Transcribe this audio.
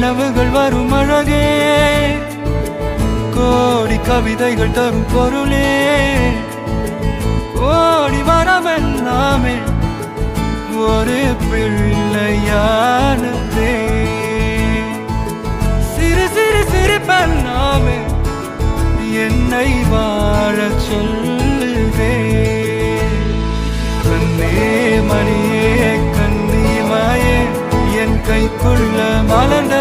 கனவுகள் வரும் அழகே, கோடி கவிதைகள் தரும் பொருளே, ஓடி வரமெல்லாமே ஒரு பிள்ளையானதே. சிறு சிறு சிரிப்பெல்லாமே என்னை வாழச் சொல்லுதே. கண்ணே மணியே கண்ணிமாயே என் கைக்குள்ள மலர்ந்த